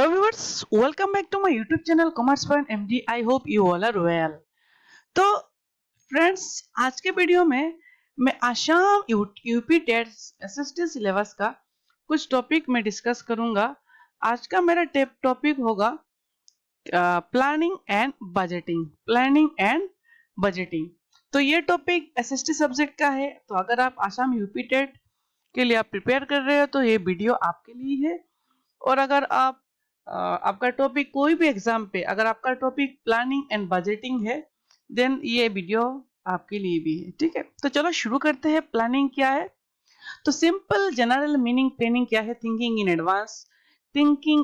Hello viewers, welcome back to my YouTube channel Commerce Point MD. I hope you all are well. तो friends, आज के video में मैं Assam UP TET SST syllabus का कुछ topic में डिस्कस करूंगा। आज का मेरा टॉपिक होगा प्लानिंग एंड बजटिंग। तो ये टॉपिक एसएसटी सब्जेक्ट का है। तो अगर आप आसाम यूपी टेट के लिए आप प्रिपेयर कर रहे हो तो ये वीडियो आपके लिए है। और अगर आपका टॉपिक कोई भी एग्जाम पे अगर आपका टॉपिक प्लानिंग एंड बजटिंग है देन ये वीडियो आपके लिए भी है। ठीक है, तो चलो शुरू करते हैं। प्लानिंग क्या है? तो सिंपल जनरल मीनिंग प्लानिंग क्या है? Thinking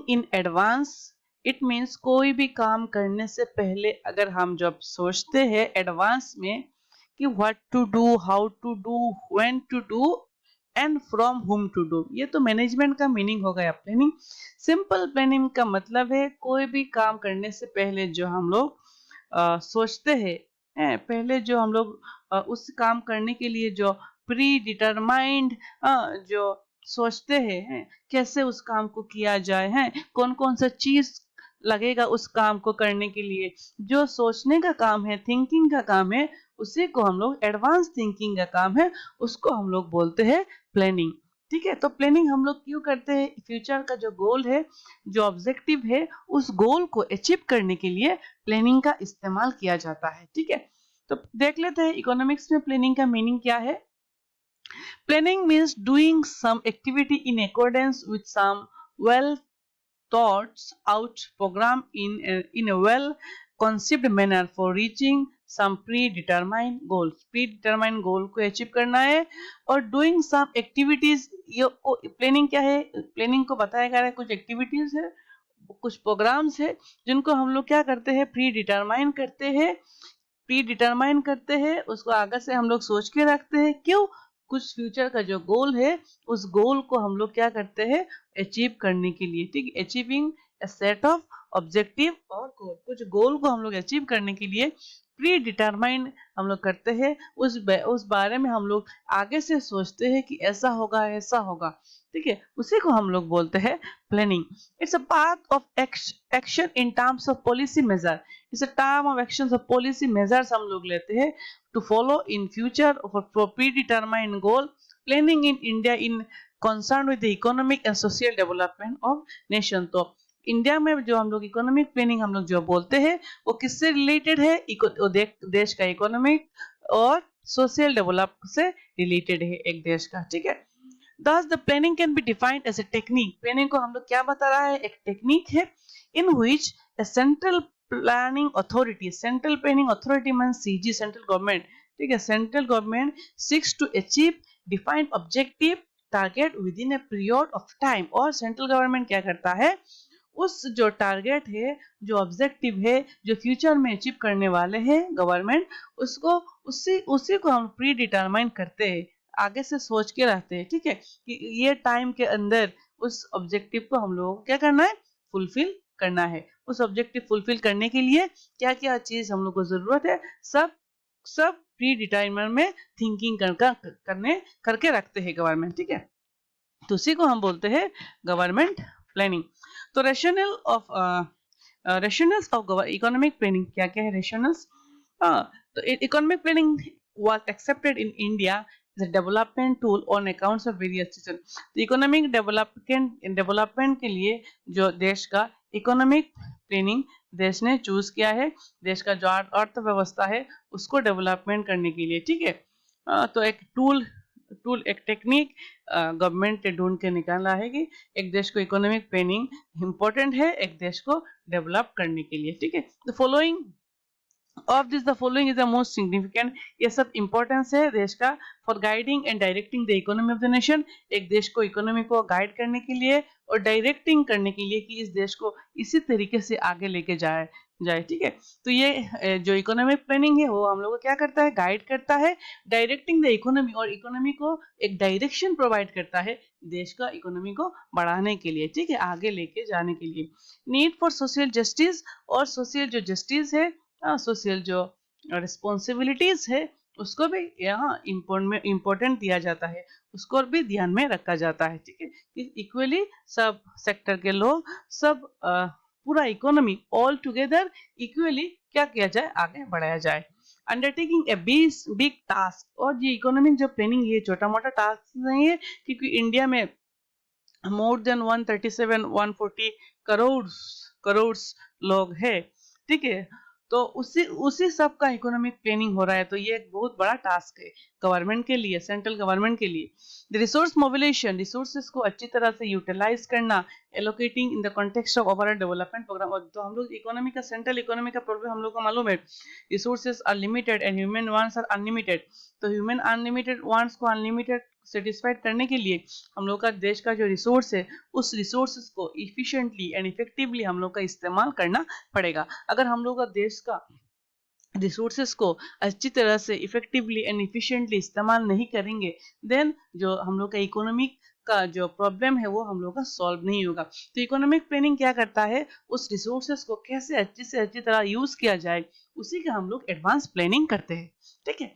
in advance it means कोई भी काम करने से पहले अगर हम जब सोचते हैं एडवांस में कि what to do, how to do, when to do and from whom to do, ये तो मैनेजमेंट का मीनिंग हो गया प्लानिंग। सिंपल प्लानिंग का मतलब है कोई भी काम करने से पहले जो हम लोग सोचते हैं पहले जो हम लोग उस काम करने के लिए जो प्री डिटरमाइंड जो सोचते हैं कैसे उस काम को किया जाए, है कौन कौन सा चीज लगेगा उस काम को करने के लिए, जो सोचने का काम है, थिंकिंग का काम है, उसी को हम लोग एडवांस थिंकिंग का काम है, उसको हम लोग बोलते हैं प्लानिंग। ठीक है, तो प्लानिंग हम लोग क्यों करते हैं? फ्यूचर का जो गोल है, जो ऑब्जेक्टिव है, उस गोल को अचीव करने के लिए प्लानिंग का इस्तेमाल किया जाता है। ठीक है, तो देख लेते हैं इकोनॉमिक्स में प्लानिंग का मीनिंग क्या है। Planning means doing some activity in accordance with some well thoughts out program in a well conceived manner for reaching some predetermined goals। predetermined goal को अचीव करना है। और doing some activities, ये planning क्या है? Planning को बताया गया है कुछ एक्टिविटीज है, कुछ प्रोग्राम्स है जिनको हम लोग क्या करते हैं? प्री डिटरमाइन करते हैं, उसको आगे से हम लोग सोच के रखते हैं। क्यों? कुछ फ्यूचर का जो गोल है उस गोल को हम लोग क्या करते हैं? अचीव करने के लिए। ठीक है, achieving A set of objective और गोल, कुछ गोल को हम लोग अचीव करने के लिए प्री डिटरमाइन हम लोग करते हैं। उस बारे में हम लोग आगे से सोचते हैं कि ऐसा होगा ऐसा होगा। ठीक है, उसी को हम लोग बोलते हैं planning. It's a part of action in terms of policy measure. It's a term of action of policy measures हम लोग लेते हैं to follow in future for predetermined goal। planning in India in concern with the economic and social development of nation। तो India में जो हम लोग economic planning हम लोग जो बोलते हैं वो किससे रिलेटेड है? देश का इकोनॉमिक और सोशल डेवलप से रिलेटेड है एक देश का। ठीक है, thus the planning can be defined as a technique। Planning को हम लोग क्या बता रहा है? एक टेक्निक है in which a central planning authority means CG, central government। ठीक है, central government seeks to achieve defined objective target within a period of time। और सेंट्रल गवर्नमेंट क्या करता है? उस जो टारगेट है, जो ऑब्जेक्टिव है, जो फ्यूचर में अचीव करने वाले हैं गवर्नमेंट, उसको उसी को हम प्री डिटरमाइन करते हैं, आगे से सोच के रखते हैं। ठीक है, कि ये टाइम के अंदर उस ऑब्जेक्टिव को हम लोगों को क्या करना है? फुलफिल करना है। उस ऑब्जेक्टिव फुलफिल करने के लिए क्या क्या चीज हम लोग को जरूरत है, सब प्री डिटरमाइन में थिंकिंग करके रखते हैं गवर्नमेंट। ठीक है, तो उसी को हम बोलते हैं गवर्नमेंट प्लानिंग। तो रेशनल्स ऑफ इकोनॉमिक प्लानिंग क्या क्या है? रेशनल्स, तो economic planning was accepted in India as a development tool on accounts of various reasons। तो इकोनॉमिक डेवलपमेंट के लिए जो देश का इकोनॉमिक प्लानिंग देश ने चूज किया है, देश का जो अर्थव्यवस्था है उसको डेवलपमेंट करने के लिए। ठीक है, तो एक टूल एक टेक्निक गवर्नमेंट ने ढूंढ के निकाला है कि एक देश को इकोनॉमिक प्लानिंग इंपॉर्टेंट है एक देश को डेवलप करने के लिए। ठीक है, the following is the most significant. ये सब इंपॉर्टेंस है देश का for guiding and directing the economy of the nation. एक देश को इकोनॉमी को गाइड करने के लिए और डायरेक्टिंग करने के लिए कि इस देश को इसी तरीके से आगे लेके जाए। ठीक है, तो ये जो इकोनॉमिक प्लानिंग है वो हम लोग को क्या करता है? गाइड करता है, डायरेक्टिंग द इकोनॉमी, और इकोनॉमी को एक डायरेक्शन प्रोवाइड करता है देश का इकोनॉमी को बढ़ाने के लिए। ठीक है, आगे लेके जाने के लिए। नीड फॉर सोशल जस्टिस, और सोशल जो जस्टिस है, सोशल जो रिस्पॉन्सिबिलिटीज है उसको भी यहाँ इम्पोर्टेंट दिया जाता है, उसको भी ध्यान में रखा जाता है, ठीक है। इक्वली सब सेक्टर के लोग, सब पूरा इकोनॉमी ऑल टुगेदर इक्वली क्या किया जाए, आगे बढ़ाया जाए। अंडरटेकिंग ए बिग टास्क, और ये इकोनॉमिक जो प्लानिंग ये छोटा मोटा टास्क नहीं है, क्योंकि इंडिया में मोर देन 137 140 करोड़ लोग है, ठीक है। तो उसी उसी सब का इकोनॉमिक प्लानिंग हो रहा है, तो ये एक बहुत बड़ा टास्क है गवर्नमेंट के लिए, सेंट्रल गवर्नमेंट के लिए। द रिसोर्स मोबिलाइजेशन, रिसोर्सेज को अच्छी तरह से यूटिलाइज करना, allocating in the context of overall development programme. और तो हम लोग इकोनॉमी का, सेंट्रल इकोनॉमी का प्रॉब्लम हम लोग को मालूम है, resources are limited and human wants are unlimited. तो ह्यूमन अनलिमिटेड वांट्स को अनलिमिटेड सेटिस्फाइड करने के लिए हम लोग का देश का जो रिसोर्स है, उस रिसोर्सेज को इफिशिएंटली एंड इफेक्टिवली हम लोग का इस्तेमाल करना पड़ेगा। अगर हम लोग का देश का रिसोर्सेज को अच्छी तरह से इफेक्टिवली एंड इफिशिएंटली इस्तेमाल नहीं करेंगे, देन जो हम लोग का इकोनॉमिक का जो प्रॉब्लम है वो हम लोग का सॉल्व नहीं होगा। तो इकोनॉमिक प्लानिंग क्या करता है, उस रिसोर्सेज को कैसे अच्छी से अच्छी तरह यूज किया जाए, उसी का हम लोग एडवांस प्लानिंग करते हैं, ठीक है।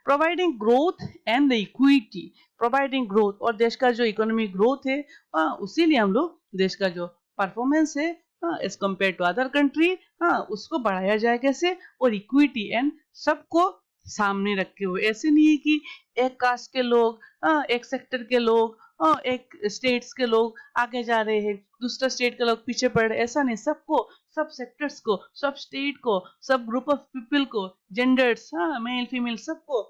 Providing growth and the equity, providing growth, और देश का जो इकोनॉमिक ग्रोथ है, उसी लिए हम लोग देश का जो परफॉर्मेंस है as compare to other country, उसको बढ़ाया जाए कैसे, और इक्विटी एंड सबको सामने रखे हुए। ऐसे नहीं है कि एक कास्ट के लोग, एक सेक्टर के लोग, एक स्टेट्स के लोग आगे जा रहे हैं, दूसरा स्टेट के लोग पीछे पड़ रहे, ऐसा नहीं। सबको, सब सेक्टर्स को, सब स्टेट को, सब ग्रुप ऑफ पीपल को, जेंडर्स, मेल फीमेल, सबको,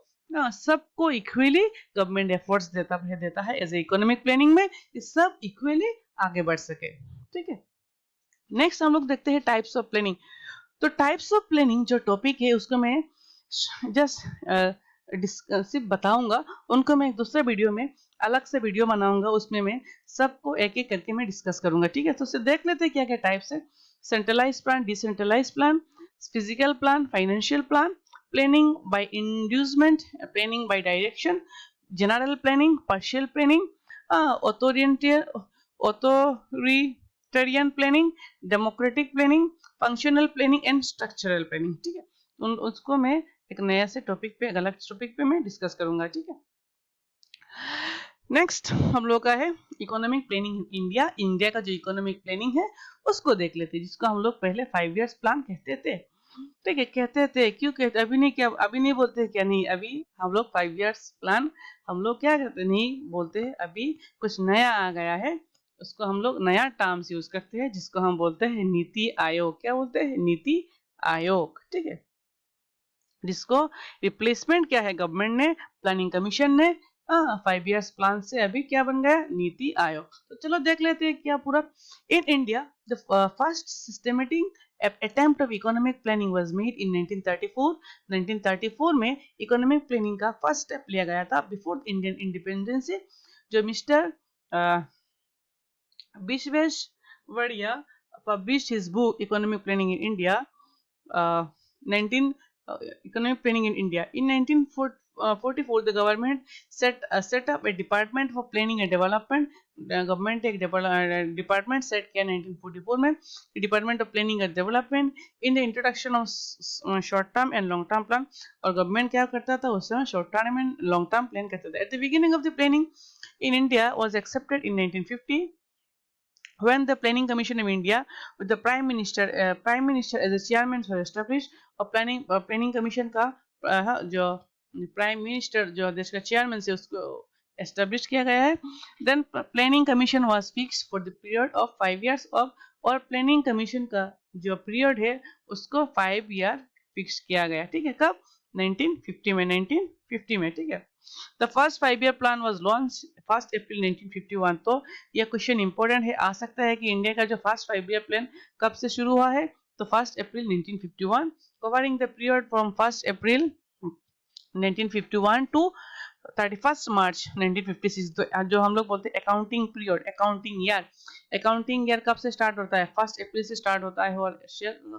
सबको इक्वली गवर्नमेंट एफर्ट्स देता है एज ए इकोनॉमिक प्लानिंग में, सब इक्वली आगे बढ़ सके, ठीक है। नेक्स्ट हम लोग देखते हैं टाइप्स ऑफ प्लानिंग। तो टाइप्स ऑफ प्लानिंग जो टॉपिक है उसको मैं जस्ट सिर्फ बताऊंगा, उनको मैं एक दूसरे वीडियो में अलग से वीडियो बनाऊंगा, उसमें मैं सबको एक एक करके मैं डिस्कस करूंगा, ठीक है। तो उससे देख लेते हैं क्या क्या टाइप्स है। Centralise plan, decentralise plan, physical plan, financial plan, planning by inducement, planning by direction, general planning, partial planning, authoritarian planning, democratic planning, functional planning and structural planning, ठीक है। उसको मैं एक नया से टॉपिक पे, अलग टॉपिक पे मैं डिस्कस करूंगा, ठीक है। नेक्स्ट हम लोग का है economic planning in India. India का जो इकोनॉमिक प्लानिंग है उसको देख लेते हैं, जिसको हम लोग पहले 5 इयर्स प्लान कहते थे, ठीक है। कहते थे, क्यों कहते, अभी नहीं, क्या अभी नहीं बोलते क्या, नहीं, अभी हम लोग 5 इयर्स प्लान हम लोग क्या कहते, नहीं बोलते, अभी कुछ नया आ गया है, उसको हम लोग नया टर्म्स यूज करते हैं, जिसको हम बोलते हैं नीति आयोग। क्या बोलते हैं, नीति आयोग, ठीक है। जिसको रिप्लेसमेंट क्या है, गवर्नमेंट ने, प्लानिंग कमीशन ने, 5 इयर्स प्लान से अभी क्या बन गया, नीति आयोग। तो चलो देख लेते हैं क्या पूरा। In India the first systematic attempt of economic planning was made in 1934। 1934 में इकोनॉमिक प्लानिंग का फर्स्ट स्टेप लिया गया था, बिफोर इंडियन इंडिपेंडेंस, जो mister Visvesvaraya published his book economic planning in India, 19 economic planning in India. In 1944 the government set up a department for planning and development। Government एक department set किया 1944 में, department of planning and development, in the introduction of short term and long term plan. और government क्या करता था उस समय, short term and long term plan करता था। At the beginning of the planning in India was accepted in 1950 when the Planning Commission of India with the Prime Minister as a chairman was established। और planning commission का जो prime minister, जो देश का chairman से, उसको establish किया गया है। Then planning commission was fixed for the period of 5 years of, और प्लानिंग कमीशन का जो पीरियड है उसको 5 ईयर फिक्स किया गया, ठीक है। कब, 1950 में, 1950 में, ठीक है। The first 5 year plan was launch 1 April 1951। तो यह क्वेश्चन इंपॉर्टेंट है, आ सकता है कि इंडिया का जो फर्स्ट 5 ईयर प्लान कब से शुरू हुआ है, तो 1 April 1951, covering the period from 1 April 1951 to 31 March 1956। जो हम लोग बोलते हैं अकाउंटिंग पीरियड, अकाउंटिंग ईयर कब से स्टार्ट होता है, 1 अप्रैल से स्टार्ट होता है, और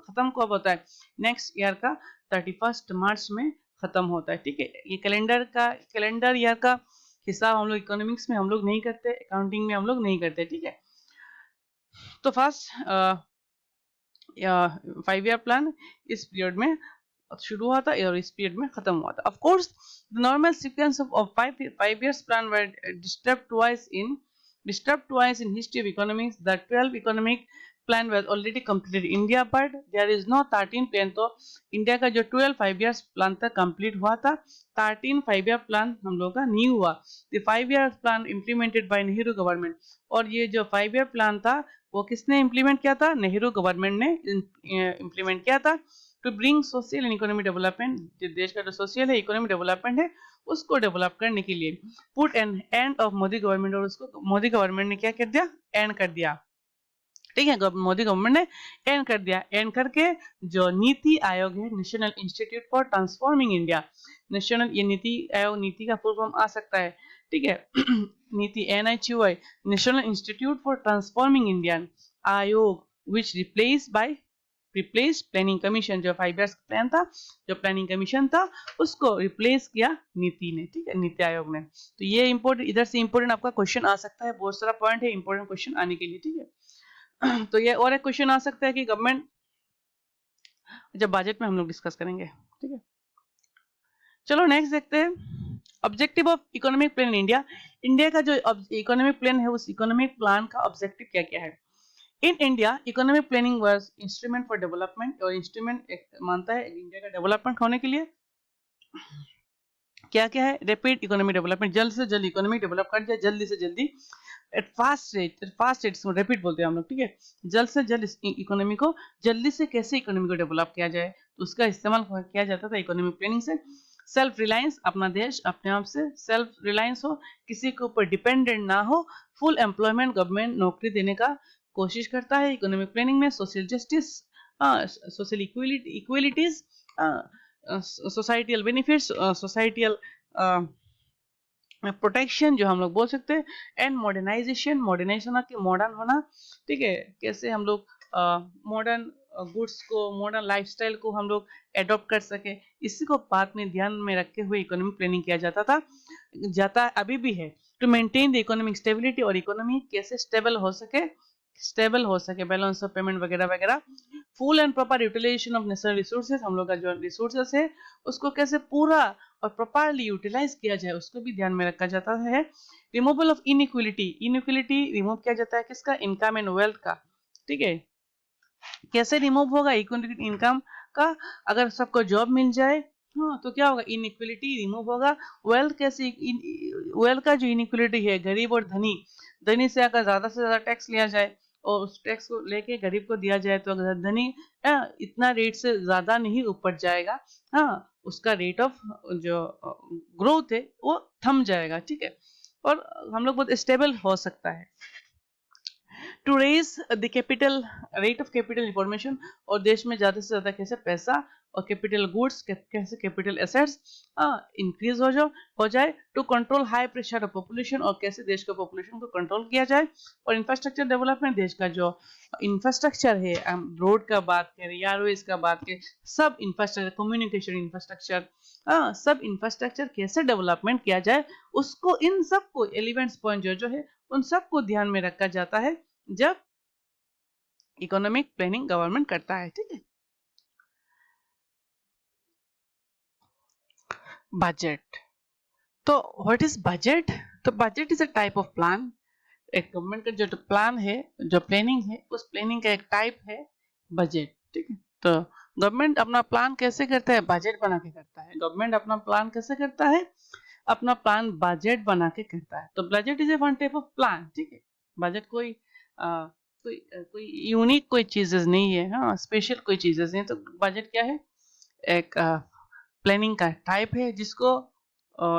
खत्म कब होता है, नेक्स्ट ईयर का 31 मार्च में खत्म होता है, ठीक है। ये कैलेंडर ईयर का हिसाब हम लोग इकोनॉमिक्स में हम लोग नहीं करते, अकाउंटिंग में हम लोग नहीं करते, ठीक है। तो फर्स्ट 5 ईयर प्लान इस पीरियड में शुरू हुआ था और इस पीरियड में खत्म हुआ था. Of course the normal sequence of 5 years plan were disturbed twice in history of economics. The 12 economic plan was already completed in India, but there is no 13 plan. तो इंडिया का जो 12 5 years plan था complete हुआ था, 13 5 year plan हम लोग का नहीं हुआ. The 5 year plan implemented by Nehru government, और ये जो 5 year plan था वो किसने इम्प्लीमेंट किया था? नेहरू गवर्नमेंट ने इम्प्लीमेंट किया था. To bring social and economic development, देश का जो सोशल है इकोनॉमिक डेवलपमेंट है उसको डेवलप करने के लिए. Put an end of Modi government, और उसको मोदी गवर्नमेंट ने क्या कर दिया? एंड कर दिया. ठीक है, मोदी गवर्नमेंट ने एंड कर दिया. एंड करके जो नीति आयोग है, national institute for transforming India, national, ये नीति आयोग, नीति का फुल फॉर्म आ सकता है. ठीक है, नीति NHUI, national institute for transforming India आयोग, विच रिप्लेस प्लानिंग कमीशन. जो 5 years प्लान था, जो प्लानिंग कमीशन था, उसको रिप्लेस किया नीति ने. ठीक है, नीति आयोग ने. तो ये इंपोर्टेंट, इधर से इंपोर्टेंट आपका क्वेश्चन आ सकता है. बहुत सारा पॉइंट है इंपोर्टेंट क्वेश्चन आने के लिए. ठीक है, तो ये और एक क्वेश्चन आ सकता है कि गवर्नमेंट, जब बजट में हम लोग डिस्कस करेंगे. ठीक है, चलो नेक्स्ट देखते हैं. Objective of economic plan in India. India का जो इकोनॉमिक प्लान है, उस इकोनॉमिक प्लान का ऑब्जेक्टिव क्या क्या है? In India economic planning was instrument for development, और इंस्ट्रूमेंट मानता है इंडिया का डेवलपमेंट होने के लिए. क्या क्या है? रैपिड इकोनॉमिक डेवलपमेंट, जल्द से जल्द इकोनॉमी डेवलप कर जाए, जल्दी से जल्दी, एट फास्ट रेट, रैपिड बोलते हैं हम लोग. ठीक है, जल्द से जल्द इकोनॉमी को, जल्दी से कैसे इकोनॉमी को डेवलप किया जाए, तो उसका इस्तेमाल किया जाता था इकोनॉमिक प्लानिंग से. सेल्फ रिलायंस, अपना देश अपने आप से सेल्फ रिलायंस हो, किसी के ऊपर डिपेंडेंट ना हो. फुल एम्प्लॉयमेंट, गवर्नमेंट नौकरी देने का कोशिश करता है इकोनॉमिक प्लानिंग में. Social justice, social equalities, societal benefits, societal protection जो हम लोग बोल सकते हैं. एंड मॉडर्नाइजेशन के मॉडर्न होना. ठीक है, कैसे हम लोग मॉडर्न गुड्स को, मॉडर्न लाइफस्टाइल को हम लोग एडॉप्ट कर सके, इसी को बात में ध्यान में रखते हुए इकोनॉमिक प्लानिंग किया जाता है, अभी भी है. To maintain the economic stability, और इकोनॉमी कैसे स्टेबल हो सके, बैलेंस ऑफ पेमेंट वगैरह वगैरह. Full and proper utilisation of natural resources, हम लोग का जो रिसोर्सेज है उसको कैसे पूरा और प्रॉपरली यूटिलाइज किया जाए, उसको भी ध्यान में रखा जाता है. रिमूवल ऑफ इनइक्वालिटी रिमूव किया जाता है, किसका? इनकम एंड वेल्थ का. ठीक है, कैसे रिमूव होगा इनकम का? अगर सबको जॉब मिल जाए, हाँ, तो क्या होगा? इनइक्वालिटी रिमूव होगा. वेल्थ कैसे? वेल्थ का जो इनइक्वालिटी है, गरीब और धनी से अगर ज्यादा से ज्यादा टैक्स लिया जाए और उस टैक्स को लेके गरीब को दिया जाए, तो अगर धनी इतना रेट से ज्यादा नहीं ऊपर जाएगा, हाँ, उसका रेट ऑफ जो ग्रोथ है वो थम जाएगा. ठीक है, और हम लोग बहुत स्टेबल हो सकता है. To raise the capital, rate of capital information, और देश में ज्यादा से ज्यादा कैसे पैसा और कैपिटल गुड्स, कैसे कैपिटल एसेट्स इंक्रीज हो जाए. To control high pressure of population, और कैसे देश का पॉपुलेशन को कंट्रोल किया जाए. और इंफ्रास्ट्रक्चर डेवलपमेंट, देश का जो इंफ्रास्ट्रक्चर है, रोड का बात करें, एयरवेज का बात करें, सब इंफ्रास्ट्रक्चर, कम्युनिकेशन इंफ्रास्ट्रक्चर, सब इंफ्रास्ट्रक्चर कैसे डेवलपमेंट किया जाए, उसको, इन सबको एलिमेंट्स पॉइंट जो है उन सबको ध्यान में रखा जाता है जब इकोनॉमिक प्लानिंग गवर्नमेंट करता है. ठीक है, बजट. तो व्हाट इज बजट? तो budget is a type of plan. एक गवर्नमेंट का जो प्लान है, जो प्लानिंग है, उस प्लानिंग का एक टाइप है बजट. ठीक है, तो गवर्नमेंट अपना प्लान कैसे करता है? बजट बना के करता है. गवर्नमेंट अपना प्लान कैसे करता है? अपना प्लान बजट बना के करता है. तो budget is a one type of plan. ठीक है, बजट कोई यूनिक कोई चीजेस नहीं है, हाँ, स्पेशल कोई चीजेस नहीं. तो बजट क्या है? एक प्लानिंग का टाइप है जिसको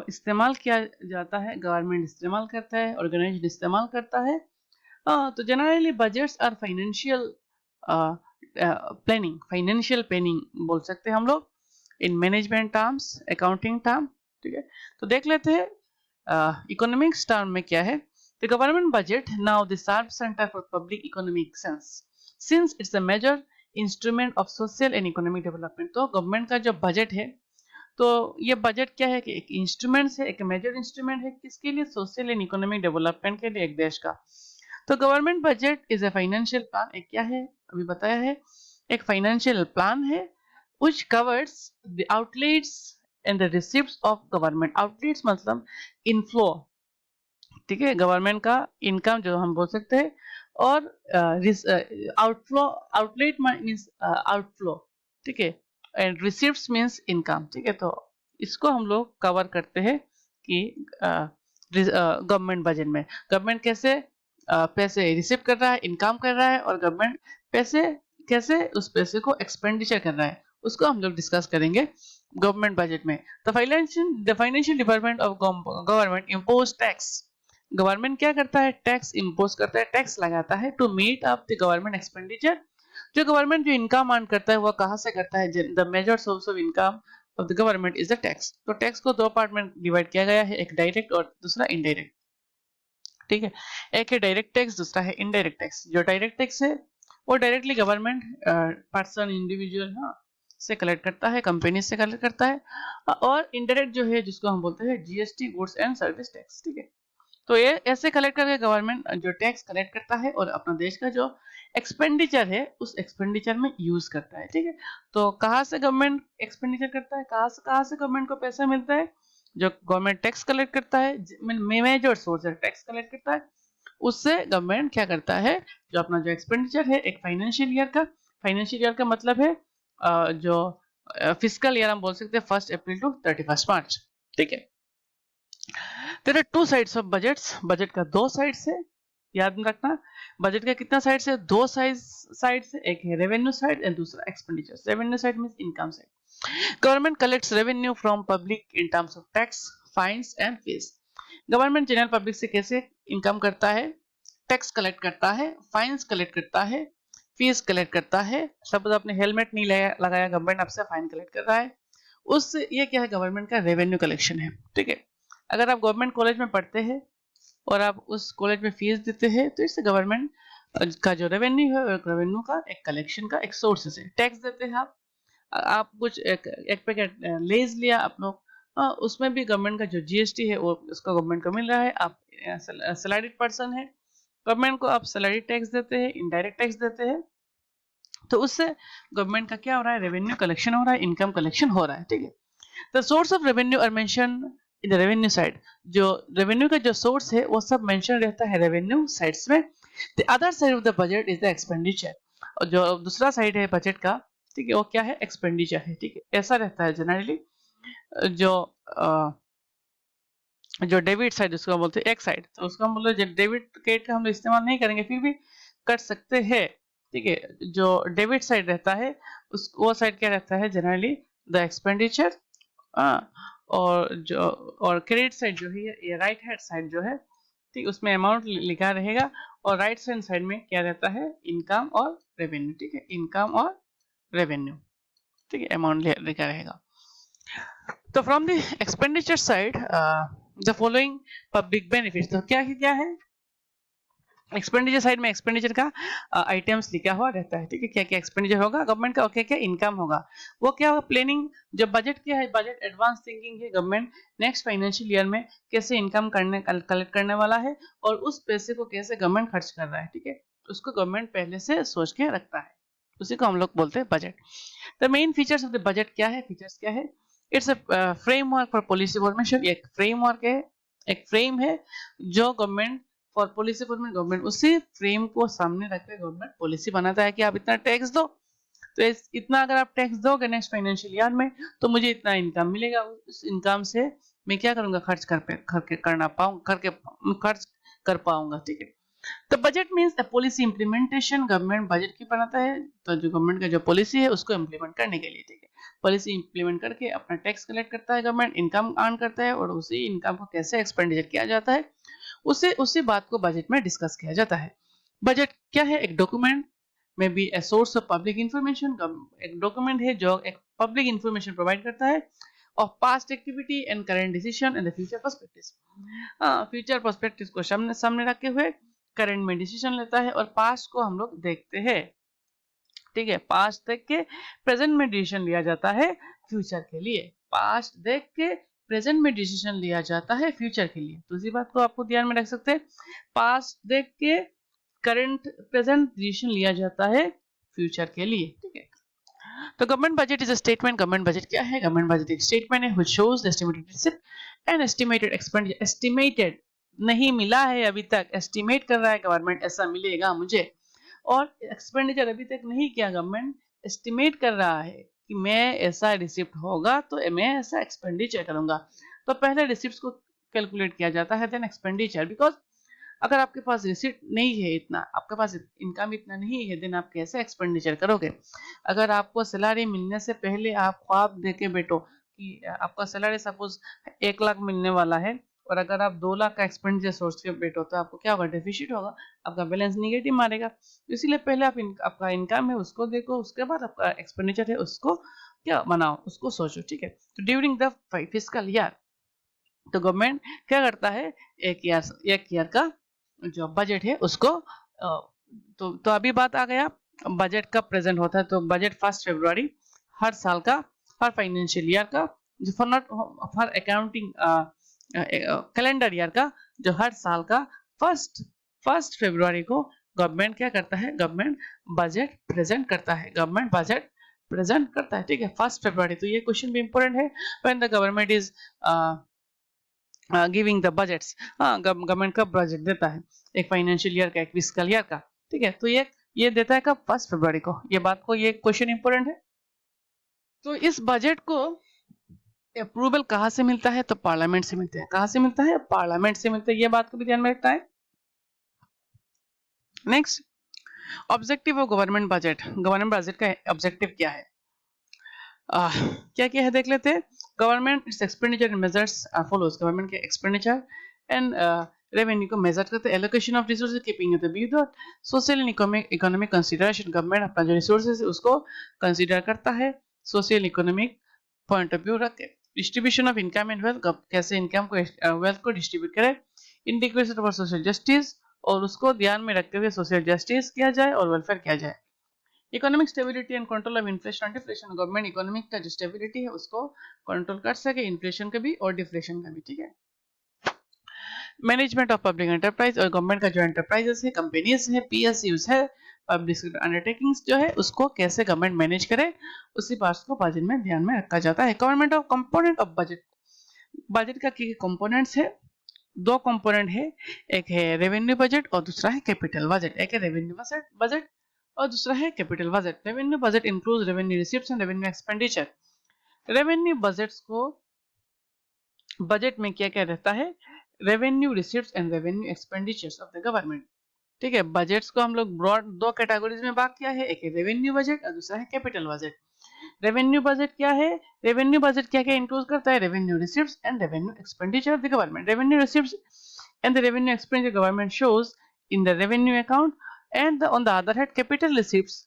इस्तेमाल किया जाता है, गवर्नमेंट इस्तेमाल करता है, ऑर्गेनाइजेशन इस्तेमाल करता है. तो generally budgets are financial planning बोल सकते हैं हम लोग, in management terms, accounting term. ठीक है, तो देख लेते हैं इकोनॉमिक्स टर्म में क्या है. The government budget, now the sharp center for public economic sense, since it's a major instrument of social and economic development. तो गवर्नमेंट का जो बजट है, तो ये बजट क्या है कि एक इंस्ट्रूमेंट है, एक मेजर इंस्ट्रूमेंट है, किसके लिए? सोशल एंड इकोनॉमिक डेवलपमेंट के लिए, एक देश का. तो government budget is a financial plan. एक क्या है? अभी बताया है, एक फाइनेंशियल प्लान है which covers the outlets and the receipts of government. Outlets मतलब inflow, ठीक है, गवर्नमेंट का इनकम जो हम बोल सकते हैं, और आउटफ्लो, आउटलेट मीन्स आउटफ्लो, ठीक है, एंड रिसीप्ट्स मीन्स इनकम, ठीक है। तो इसको हम लोग कवर करते हैं कि गवर्नमेंट बजट में गवर्नमेंट कैसे पैसे रिसीव कर रहा है, इनकम कर रहा है, और गवर्नमेंट पैसे कैसे उस पैसे को एक्सपेंडिचर कर रहा है, उसको हम लोग डिस्कस करेंगे गवर्नमेंट बजट में। The financial department of government impose tax. Government क्या करता है, टैक्स इम्पोज करता है, टैक्स लगाता है to meet up the government expenditure. जो गवर्नमेंट जो इनकम अर्न करता है वो कहाँ से करता है, the major source of income of the government is the tax. तो टैक्स को दो पार्ट में डिवाइड किया गया है, एक डायरेक्ट और दूसरा इनडायरेक्ट, ठीक है। एक है डायरेक्ट टैक्स, दूसरा है इनडायरेक्ट टैक्स। जो डायरेक्ट टैक्स है वो डायरेक्टली गवर्नमेंट पर्सन इंडिविजुअल से कलेक्ट करता है, कंपनी से कलेक्ट करता है। और इनडायरेक्ट जो है जिसको हम बोलते हैं GST, goods and service tax, ठीक है। तो ये ऐसे कलेक्ट करके गवर्नमेंट जो टैक्स कलेक्ट करता है और अपना देश का जो एक्सपेंडिचर है उस एक्सपेंडिचर में यूज करता है, ठीक है। तो कहाँ से गवर्नमेंट एक्सपेंडिचर करता है, कहाँ से गवर्नमेंट को पैसा मिलता है, जो गवर्नमेंट टैक्स कलेक्ट करता है, मेजर सोर्स है टैक्स कलेक्ट करता है, उससे गवर्नमेंट क्या करता है, जो अपना जो एक्सपेंडिचर है एक फाइनेंशियल ईयर का मतलब है जो फिस्कल ईयर हम बोल सकते हैं 1 अप्रैल टू 31 मार्च, ठीक है। There are two sides of budgets. Budget का दो साइड्स है, याद रखना। बजट का कितना साइड्स है, दो साइड्स है, एक है रेवेन्यू साइड एंड दूसरा expenditure. Revenue side means income side. Government collects revenue from public in terms of tax, fines and fees. Government general public से कैसे इनकम करता है, टैक्स कलेक्ट करता है, फाइन्स कलेक्ट करता है, फीस कलेक्ट करता है। सपोज आपने हेलमेट नहीं लगाया, गवर्नमेंट आपसे फाइन कलेक्ट कर रहा है, उससे ये क्या है, गवर्नमेंट का रेवेन्यू कलेक्शन है, ठीक है। अगर आप गवर्नमेंट कॉलेज में पढ़ते हैं और आप उस कॉलेज में फीस देते हैं तो इससे गवर्नमेंट का जो रेवेन्यू है, रेवेन्यू का एक कलेक्शन का एक सोर्स है। टैक्स देते हैं आप कुछ एक पैकेट लेज लिया आप लोग, उसमें भी गवर्नमेंट का जो जीएसटी है वो उसका गवर्नमेंट को मिल रहा है। आप सैलरीड पर्सन है, गवर्नमेंट को आप सैलरी टैक्स देते हैं, इनडायरेक्ट टैक्स देते हैं, तो उससे गवर्नमेंट का क्या हो रहा है, रेवेन्यू कलेक्शन हो रहा है, इनकम कलेक्शन हो रहा है, ठीक है। The source of revenue are mention in the revenue side. जो रेवेन्यू का जो सोर्स है वो सब मेंशन रहता है रेवेन्यू साइड्स में। The other side of the budget is the expenditure. और जो दूसरा साइड है बजट का, ठीक है, वो क्या है, एक्सपेंडिचर है, ठीक है। ऐसा रहता है जनरली। जो जो डेबिट साइड उसको बोलते हैं एक साइड, तो उसको हम बोलते हैं डेबिट क्रेडिट का हम इस्तेमाल नहीं करेंगे, फिर भी कर सकते हैं, ठीक है। जो डेबिट साइड रहता है उस वो साइड क्या रहता है, जनरली द एक्सपेंडिचर। और क्रेडिट साइड जो है ये राइट हैंड साइड जो है, ठीक, उसमें अमाउंट लिखा रहेगा, और राइट हैंड साइड में क्या रहता है, इनकम और रेवेन्यू, ठीक है, इनकम और रेवेन्यू, ठीक है, अमाउंट लिखा रहेगा। तो from the expenditure side the following public benefits, तो क्या है एक्सपेंडिचर साइड में, एक्सपेंडिचर का आइटम्स लिखा हुआ रहता है, ठीक है। क्या क्या एक्सपेंडिचर होगा गवर्नमेंट का, और क्या क्या इनकम होगा, वो क्या होगा, प्लानिंग। जब बजट क्या है, बजट एडवांस थिंकिंग है, गवर्नमेंट नेक्स्ट फाइनेंशियल ईयर में कैसे इनकम कलेक्ट करने वाला है और उस पैसे को कैसे गवर्नमेंट खर्च कर रहा है, ठीक है, उसको गवर्नमेंट पहले से सोच के रखता है, उसी को हम लोग बोलते हैं budget. The main features of the budget क्या है, फीचर्स क्या है, it's a framework for policy formation. एक फ्रेमवर्क है, एक फ्रेम है जो government for policy formation, government उसी फ्रेम को सामने रखकर गवर्नमेंट पॉलिसी बनाता है कि आप इतना टैक्स दो, तो इतना अगर आप टैक्स दोगे नेक्स्ट फाइनेंशियल ईयर में तो मुझे इतना इनकम मिलेगा, उस इनकम से मैं क्या करूंगा, खर्च कर पाऊंगा, ठीक है। तो budget means policy implementation. Government budget की बनाता है तो जो गवर्नमेंट का जो पॉलिसी है उसको इंप्लीमेंट करने के लिए, ठीक है, पॉलिसी इंप्लीमेंट करके अपना टैक्स कलेक्ट करता है गवर्नमेंट, इनकम अर्न करता है, और उसी इनकम को कैसे एक्सपेंडिचर किया जाता है उसी बात को बजट में डिस्कस किया जाता है। बजट क्या है, एक डॉक्यूमेंट में be a source of public information. एक डॉक्यूमेंट है जो एक पब्लिक इंफॉर्मेशन प्रोवाइड करता है of past activity and current decision and the future perspective. Future perspective को सामने रखे हुए करंट में डिसीजन लेता है, और पास्ट को हम लोग देखते हैं, ठीक है। पास्ट देख के प्रेजेंट में डिसीजन लिया जाता है फ्यूचर के लिए, पास्ट देख के प्रेजेंट में डिसीजन लिया जाता है फ्यूचर के लिए। दूसरी बात को आपको ध्यान में रख सकते हैं, पास्ट देख के करंट प्रेजेंट डिसीजन लिया जाता है फ्यूचर के लिए, ठीक है। तो government budget is a statement. Government budget क्या है? गवर्नमेंट बजट एक स्टेटमेंट है which shows the estimated receipt and estimated expenditure. Estimated नहीं मिला है अभी तक, एस्टिमेट कर रहा है गवर्नमेंट ऐसा मिलेगा मुझे, और एक्सपेंडिचर अभी तक नहीं किया, गवर्नमेंट एस्टिमेट कर रहा है कि मैं ऐसा रिसिप्ट होगा तो मैं ऐसा एक्सपेंडिचर करूंगा। तो पहले रिसिप्ट को कैलकुलेट किया जाता है, देन एक्सपेंडिचर। बिकॉज अगर आपके पास रिसिप्ट नहीं है, इतना आपके पास इनकम इतना नहीं है, देन आप कैसे एक्सपेंडिचर करोगे? अगर आपको सैलरी मिलने से पहले आप ख्वाब देके बैठो कि आपका सैलरी सपोज 1 लाख मिलने वाला है, और अगर आप 2 लाख का एक्सपेंडिचर सोच के बैठो तो आपको क्या होगा? डेफिसिट होगा, आपका बैलेंस निगेटिव मारेगा। इसीलिए पहले आप आपका इनकम है उसको देखो, उसके बाद आपका एक्सपेंडिचर है उसको क्या बनाओ, उसको सोचो, ठीक है। तो ड्यूरिंग द फिस्कल ईयर, तो गवर्नमेंट क्या करता है? एक ईयर का जो बजट है उसको तो अभी बात आ गया बजट कब प्रेजेंट होता है। तो बजट 1 फरवरी हर साल का, हर फाइनेंशियल ईयर का, जो फॉर अकाउंटिंग कैलेंडर ईयर का, जो हर साल का फर्स्ट फरवरी को गवर्नमेंट क्या करता है? गवर्नमेंट बजट प्रेजेंट करता है, गवर्नमेंट बजट प्रेजेंट करता है, ठीक है, 1 फरवरी। तो ये क्वेश्चन भी इंपॉर्टेंट है। When the government is giving the budgets, हाँ, गवर्नमेंट कब बजट देता है? एक फाइनेंशियल ईयर का, एक फिस्कल ईयर का, ठीक है। तो ये देता है कब? 1 फरवरी को। ये बात को, ये क्वेश्चन इंपॉर्टेंट है। तो इस बजट को अप्रूवल कहाँ से मिलता है? तो पार्लियामेंट से मिलता है। कहाँ से मिलता है? पार्लियामेंट से मिलता है। ये बात को भी ध्यान में रखना है। Next, objective of government budget. Government budget का ऑब्जेक्टिव क्या है? क्या क्या है देख लेते हैं। Government it's expenditure measures follows. Government के एक्सपेंडिचर एंड रेवेन्यू को मेजर करते हैं। Allocation of resources keeping the view the social and economic consideration. Government अपना जो रिसोर्सेज है उसको कंसीडर करता है social economic point of view रख के। Distribution of income and wealth, कैसे इनकम को वेल्थ को डिस्ट्रीब्यूट करे। इंटीग्रेशन ऑफ सोशल जस्टिस, और उसको ध्यान में रखते हुए सोशल जस्टिस किया जाए और वेलफेयर किया जाए। Economic stability and control of inflation and deflation. Government economic का जो स्टेबिलिटी है उसको कंट्रोल कर सके, इन्फ्लेशन का भी और डिफ्लेशन का भी, ठीक है। मैनेजमेंट ऑफ पब्लिक एंटरप्राइज, और गवर्नमेंट का जो एंटरप्राइजेस है, कंपनीज है, पीएसयूज है, पब्लिक सेक्टर अंडरटेकिंग्स जो है, उसको कैसे गवर्नमेंट मैनेज करे, उसी पार्ट्स को बजट में ध्यान में रखा जाता है। Government of component of budget. Budget का क्या कंपोनेंट्स है? 2 कंपोनेंट है, एक है रेवेन्यू बजट और दूसरा है कैपिटल बजट। एक है रेवेन्यू बजट और दूसरा है capital budget. Revenue budget includes revenue receipts and revenue expenditure. Revenue budgets को, बजट में क्या क्या रहता है? Revenue receipts and revenue expenditures of the government, ठीक है। बजट्स को हम लोग ब्रॉड 2 कैटेगरीज में भाग किया है, एक है रेवेन्यू बजट और दूसरा है कैपिटल बजट। रेवेन्यू बजट क्या है? रेवेन्यू बजट क्या क्या इंक्लूड करता है? Revenue receipts and revenue expenditure of the government. Revenue receipts and the revenue expenditure government shows in the revenue account, and on the other hand capital receipts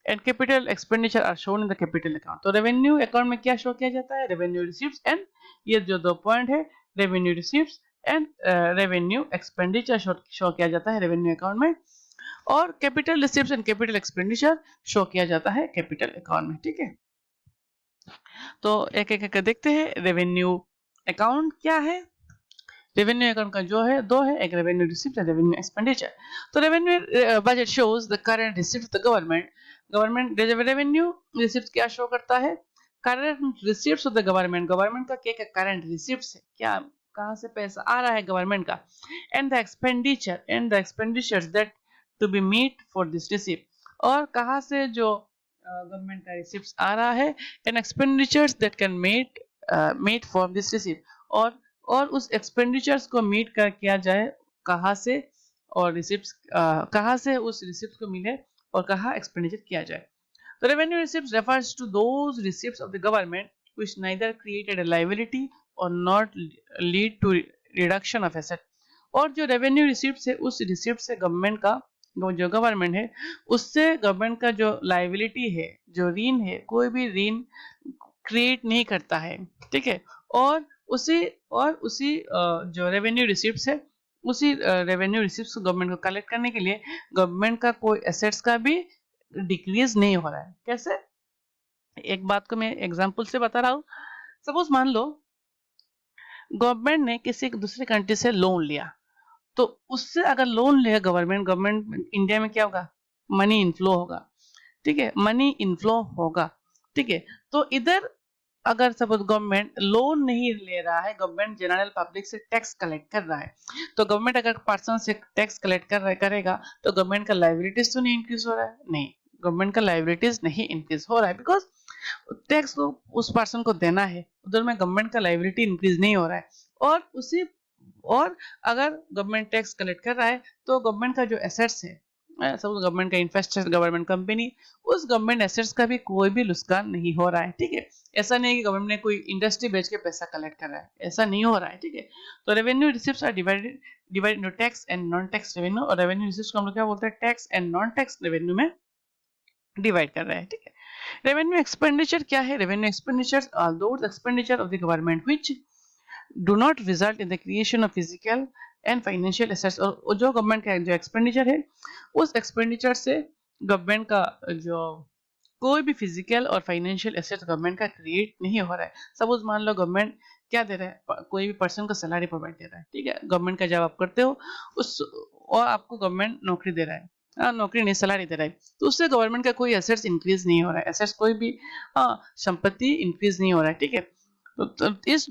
and capital expenditure are shown in the capital account. तो revenue account में क्या show किया जाता है? revenue receipts and, ये जो 2 point है, revenue receipts and revenue expenditure show किया जाता है revenue account में, और capital receipts and capital expenditure show किया जाता है capital account में, ठीक है। तो एक एक देखते हैं। revenue account क्या है? रेवेन्यू अकाउंट का जो है 2 है, एक रेवेन्यू रिसीप्ट और रेवेन्यू एक्सपेंडिचर। तो revenue budget shows the current receipt the government. Government revenue receipt क्या शो करता है? Current receipts of the government. Government का क्या करंट रिसीप्ट्स है, क्या कहां से पैसा आ रहा है गवर्नमेंट का। And the expenditures that to be meet for this receipt, और कहां से जो गवर्नमेंट का रिसीप्ट्स आ रहा है, and expenditures that can meet for this receipt, और उस एक्सपेंडिचर्स को मीट कर किया जाए कहाँ से, और रिसिप्ट्स कहाँ से उस रिसिप्ट को मिले और कहाँ एक्सपेंडिचर किया जाए। तो revenue receipts refers to those receipts of the government which neither created a liability और not lead to reduction of asset. और जो रेवेन्यू रिसिप्ट्स है, उस रिसिप्ट से गवर्नमेंट का, जो गवर्नमेंट है उससे गवर्नमेंट का जो लायबिलिटी है, जो ऋण है, कोई भी ऋण क्रिएट नहीं करता है, ठीक है। और उसी जो रेवेन्यू रिसीप्ट्स है, उसी रेवेन्यू रिसीप्ट्स को गवर्नमेंट को कलेक्ट करने के लिए गवर्नमेंट का कोई एसेट्स का भी डिक्रीज नहीं हो रहा है। कैसे? एक बात को मैं एग्जांपल से बता रहा हूँ। सपोज मान लो गवर्नमेंट ने किसी दूसरे कंट्री से लोन लिया, तो उससे अगर लोन लिया गवर्नमेंट इंडिया में क्या होगा? मनी इनफ्लो होगा, ठीक है, मनी इनफ्लो होगा। ठीक है। तो इधर अगर सपोज गवर्नमेंट लोन नहीं ले रहा है, गवर्नमेंट जनरल पब्लिक से टैक्स कलेक्ट कर रहा है, तो गवर्नमेंट अगर पर्सन से टैक्स कलेक्ट करेगा तो गवर्नमेंट का लायबिलिटीज तो नहीं इंक्रीज हो रहा है, नहीं, गवर्नमेंट का लायबिलिटीज नहीं इंक्रीज हो रहा है, बिकॉज टैक्स को उस पर्सन को देना है, उधर में गवर्नमेंट का लायबिलिटी इंक्रीज नहीं हो रहा है। और अगर गवर्नमेंट टैक्स कलेक्ट कर रहा है तो गवर्नमेंट का जो एसेट्स है, सब गवर्नमेंट का इंफ्रास्ट्रक्चर, गवर्नमेंट कंपनी, उस गवर्नमेंट एसेट्स का भी कोई भी नुकसान नहीं हो रहा है, ठीक है। ऐसा नहीं है कि गवर्नमेंट ने कोई इंडस्ट्री बेच के पैसा कलेक्ट कर रहा है, ऐसा नहीं हो रहा है, ठीक है। तो revenue receives are divided into tax and non tax revenue, और रेवेन्यू रिसीव्स को हम लोग क्या बोलते हैं, tax and non tax revenue में डिवाइड कर रहे हैं, ठीक है। रेवेन्यू एक्सपेंडिचर क्या है? Revenue expenditure are those expenditure of the government which do not result in the creation of physical and financial assets, और जो गवर्नमेंट का जो एक्सपेंडिचर है, उस एक्सपेंडिचर से गवर्नमेंट का जो कोई भी फिजिकल और फाइनेंशियल एसेट्स गवर्नमेंट का क्रिएट नहीं हो रहा है। सपोज मान लो गवर्नमेंट क्या दे रहा है, कोई भी पर्सन को सैलरी प्रोवाइड दे रहा है, ठीक है, गवर्नमेंट का जब आप करते हो उस, और आपको गवर्नमेंट नौकरी दे रहा है, नौकरी नहीं सैलरी दे रहा है, तो उससे गवर्नमेंट का कोई एसेट्स इंक्रीज नहीं हो रहा है, एसेट्स कोई भी संपत्ति इंक्रीज नहीं हो रहा है, ठीक है। तो this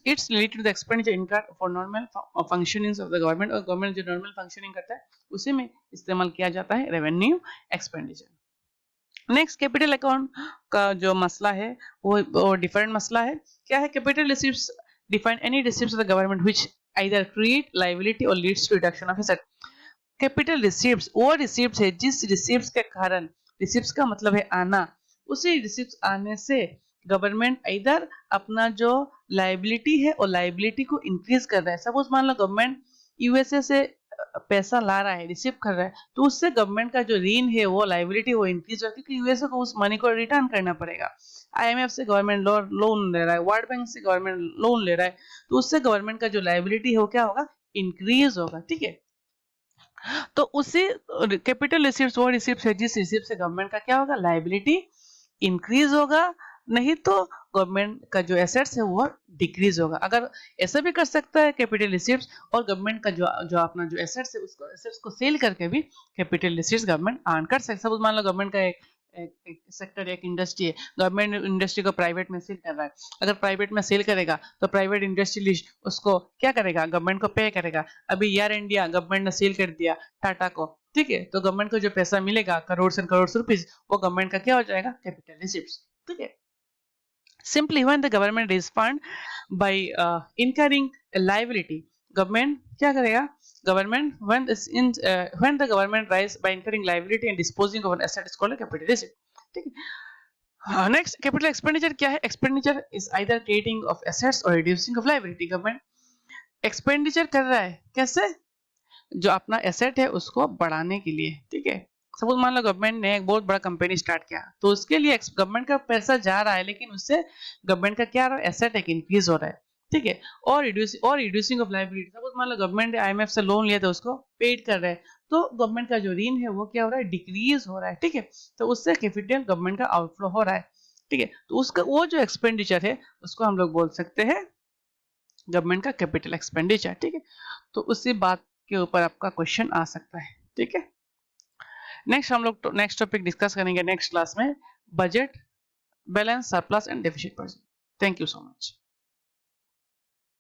it's related to the expenditure incurred for normal functionings of the government, और गवर्नमेंट जो नॉर्मल फंक्शनिंग करता है उसी में इस्तेमाल किया जाता है revenue expenditure. Next capital account का जो मसला है वो डिफरेंट मसला है। क्या है? Capital receives define any receives of the government which either create liability और leads to reduction of asset. Capital receives वो रिसीव्स है जिस रिसीव्स के कारण, रिसीव्स का मतलब है आना, उसी रिसीव्स आने से गवर्नमेंट इधर अपना जो लायबिलिटी है और लायबिलिटी को इंक्रीज कर रहा है। सपोज मान लो गवर्नमेंट यूएसए से पैसा ला रहा है, रिसीव कर रहा है, तो उससे गवर्नमेंट का जो ऋण है वो लायबिलिटी वो इंक्रीज हो, क्योंकि यूएसए को उस मनी को रिटर्न करना पड़ेगा। आईएमएफ से गवर्नमेंट लोन ले रहा है, वर्ल्ड बैंक से गवर्नमेंट लोन ले रहा है, तो उससे गवर्नमेंट का जो लायबिलिटी है वो क्या होगा, इंक्रीज होगा, ठीक है। तो उसी कैपिटल रिसीव्स वो रिसीव्स है जिस रिसीव्स से गवर्नमेंट का क्या होगा, लायबिलिटी इंक्रीज होगा, नहीं तो गवर्नमेंट का जो एसेट्स है वो डिक्रीज होगा। अगर ऐसा भी कर सकता है कैपिटल रिसीव्स, और गवर्नमेंट का जो अपना जो एसेट्स है उसको एसेट्स को सेल करके भी कैपिटल रिसीव्स गवर्नमेंट अर्न कर सकता है। सपोज मान लो गवर्नमेंट का एक सेक्टर, एक इंडस्ट्री है, गवर्नमेंट इंडस्ट्री को प्राइवेट में सेल कर रहा है, अगर प्राइवेट में सेल करेगा तो प्राइवेट इंडस्ट्रियलिस्ट उसको क्या करेगा, गवर्नमेंट को पे करेगा। अभी एयर इंडिया गवर्नमेंट ने सेल कर दिया टाटा को, ठीक है, तो गवर्नमेंट को जो पैसा मिलेगा करोड़ एंड करोड़ रुपीस, वो गवर्नमेंट का क्या हो जाएगा, कैपिटल रिसीव्स, ठीक है। Simply, when the government raise fund by incurring a liability, government क्या करेगा, government when the government rise by incurring liability and disposing of an asset is called a capital receipt, ठीक है। Next capital expenditure क्या है? Expenditure is either creating of assets और reducing of liability. Government expenditure कर रहा है कैसे, जो अपना एसेट है उसको बढ़ाने के लिए, ठीक है। सपोज मान लो गवर्नमेंट ने एक बहुत बड़ा कंपनी स्टार्ट किया, तो उसके लिए गवर्नमेंट का पैसा जा रहा है, लेकिन उससे गवर्नमेंट का क्या रहा है, एसेट एक इंक्रीज हो रहा है, ठीक है। और रिड्यूसिंग ऑफ लायबिलिटी, सपोज मान लो गवर्नमेंट ने आईएमएफ से लोन लिया, तो उसको पेड कर रहे हैं, तो गवर्नमेंट का जो ऋण है वो क्या हो रहा है, डिक्रीज हो रहा है, ठीक है। तो उससे कैपिटल गवर्नमेंट का आउटफ्लो हो रहा है, ठीक है। तो उसका वो जो एक्सपेंडिचर है उसको हम लोग बोल सकते हैं गवर्नमेंट का कैपिटल एक्सपेंडिचर, ठीक है। तो उसी बात के ऊपर आपका क्वेश्चन आ सकता है, ठीक है। नेक्स्ट हम लोग नेक्स्ट टॉपिक डिस्कस करेंगे नेक्स्ट क्लास में, budget, balance, surplus and deficit budget. Thank you so much.